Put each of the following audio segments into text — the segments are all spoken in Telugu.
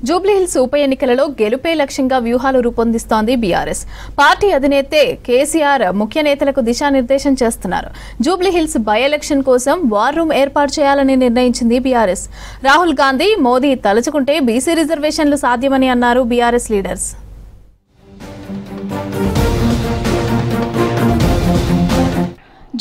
జూబ్లీహిల్స్ ఉప ఎన్నికలలో గెలుపే లక్ష్యంగా వ్యూహాలు రూపొందిస్తోంది బీఆర్ఎస్. పార్టీ అధినేతే కేసీఆర్ ముఖ్య నేతలకు దిశానిర్దేశం చేస్తున్నారు. జూబ్లీహిల్స్ బై ఎలక్షన్ కోసం వార్ రూమ్ ఏర్పాటు చేయాలని నిర్ణయించింది బీఆర్ఎస్. రాహుల్ గాంధీ, మోదీ తలుచుకుంటే బీసీ రిజర్వేషన్లు సాధ్యమని అన్నారు బీఆర్ఎస్ లీడర్స్.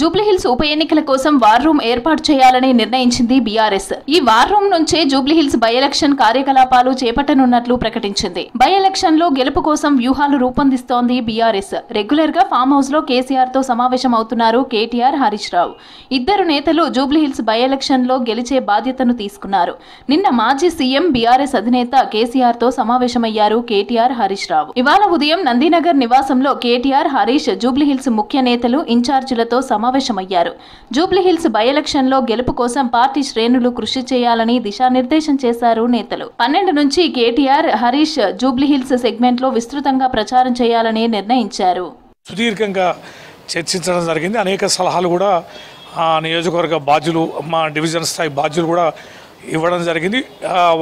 జూబ్లీహిల్స్ ఉప ఎన్నికల కోసం వార్ రూమ్ ఏర్పాటు చేయాలని నిర్ణయించింది బీఆర్ఎస్. ఈ వార్ రూమ్ నుంచే జూబ్లీహిల్స్ బై ఎలక్షన్ కార్యకలాపాలు చేపట్టనున్నట్లు ప్రకటించింది. బై ఎలక్షన్ లో గెలుపు కోసం వ్యూహాలు రూపొందిస్తోంది బీఆర్ఎస్. రెగ్యులర్ గా ఫామ్ హౌస్ లో కేసీఆర్ తో సమావేశం అవుతున్నారు కేటీఆర్, హరీష్ రావు. ఇద్దరు నేతలు జూబ్లీహిల్స్ బై ఎలక్షన్ లో గెలిచే బాధ్యతను తీసుకున్నారు. నిన్న మాజీ సీఎం, బీఆర్ఎస్ అధినేత కేసీఆర్ తో సమావేశమయ్యారు కేటీఆర్, హరీష్ రావు. ఇవాళ ఉదయం నందినగర్ నివాసంలో కేటీఆర్, హరీష్ జూబ్లీహిల్స్ ముఖ్య నేతలు, ఇన్ఛార్జీలతో సమావేశమయ్యారు. జూబ్లీహిల్స్ బై ఎలక్షన్ లో గెలుపు కోసం పార్టీ శ్రేణులు కృషి చేయాలని దిశానిర్దేశం చేశారు నేతలు. 12 నుంచి కేటీఆర్, హరీష్ జూబ్లీహిల్స్ సెగ్మెంట్ లో విస్తృతంగా ప్రచారం చేయాలని నిర్ణయించారు. సుదీర్ఘంగా చర్చించడం జరిగింది. అనేక సలహాలు కూడా నియోజకవర్గ బాధ్యులు, మా డివిజన్ స్థాయి బాధ్యులు కూడా ఇవ్వడం జరిగింది.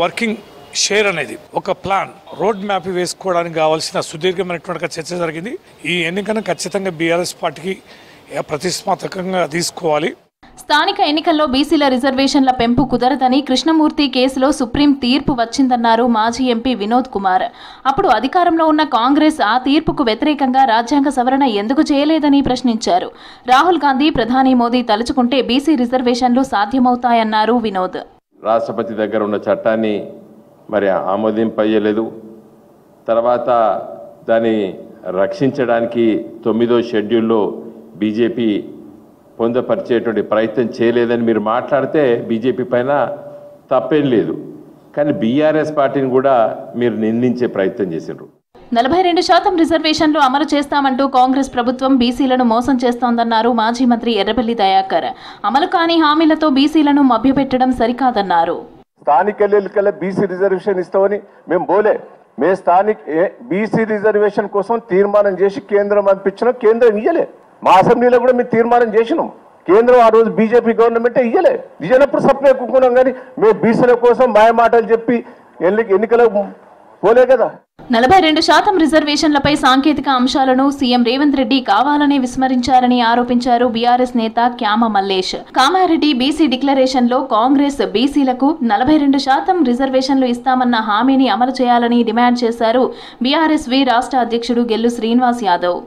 వర్కింగ్ షేర్ అనేది ఒక ప్లాన్, రోడ్ మ్యాప్ వేసుకోవడానికి కావాల్సిన సుదీర్ఘమైనటువంటి చర్చ జరిగింది. ఈ ఎన్నికను ఖచ్చితంగా బీఆర్ఎస్ పార్టీకి ప్రతిష్టాత్మకంగా తీసుకోవాలి. స్థానిక ఎన్నికల్లో బీసీల రిజర్వేషన్ల పెంపు కుదరదని కృష్ణమూర్తి కేసులో సుప్రీం తీర్పు వచ్చిందన్నారు మాజీ ఎంపీ వినోద్ కుమార్. అప్పుడు అధికారంలో ఉన్న కాంగ్రెస్ ఆ తీర్పుకు వ్యతిరేకంగా రాజ్యాంగ సవరణ ఎందుకు చేయలేదని ప్రశ్నించారు. రాహుల్ గాంధీ, ప్రధాని మోదీ తలుచుకుంటే బీసీ రిజర్వేషన్లు సాధ్యమవుతాయన్నారు వినోద్. రాష్ట్రపతి దగ్గర ఉన్న చట్టాన్ని మరి ఆమోదింపయ్యలేదు. తర్వాత దాన్ని రక్షించడానికి 9వ షెడ్యూల్లో బీజేపీ పొందపరిచేటువంటి ప్రయత్నం చేయలేదని మీరు మాట్లాడితే బీజేపీ పైన తప్పేం లేదు. కానీ బీఆర్ఎస్ పార్టీని కూడా మీరు నిందించే ప్రయత్నం చేశారు. 42% రిజర్వేషన్లు అమలు చేస్తామంటూ కాంగ్రెస్ ప్రభుత్వం బీసీలను మోసం చేస్తోందన్నారు మాజీ మంత్రి ఎర్రబెల్లి దయాకర్. అమలు కాని హామీలతో బీసీలను మభ్యపెట్టడం సరికాదన్నారు. స్థానిక ఎన్నికల బీసీ రిజర్వేషన్ ఇస్తామని మేము బోలే. మేము స్థానిక బీసీ రిజర్వేషన్ కోసం తీర్మానం చేసి కేంద్రం పంపించినాం. కేంద్రం ఇయ్యలే. మా అసెంబ్లీలో కూడా మేము తీర్మానం చేసినాం. కేంద్రం ఆ రోజు బీజేపీ గవర్నమెంటే ఇయ్యనప్పుడు సప్లై కూకున్నాం. కానీ మేము బీసీల కోసం మాయ మాటలు చెప్పి ఎన్నికలకు పోలే కదా. 42% రిజర్వేషన్లపై సాంకేతిక అంశాలను సీఎం రేవంత్ రెడ్డి కావాలని విస్మరించారని ఆరోపించారు బీఆర్ఎస్ నేత క్యామ మల్లేష్. కామారెడ్డి బీసీ డిక్లరేషన్ లో కాంగ్రెస్ బీసీలకు 42% రిజర్వేషన్లు ఇస్తామన్న హామీని అమలు చేయాలని డిమాండ్ చేశారు బీఆర్ఎస్వి రాష్ట్ర అధ్యక్షుడు గెల్లు శ్రీనివాస్ యాదవ్.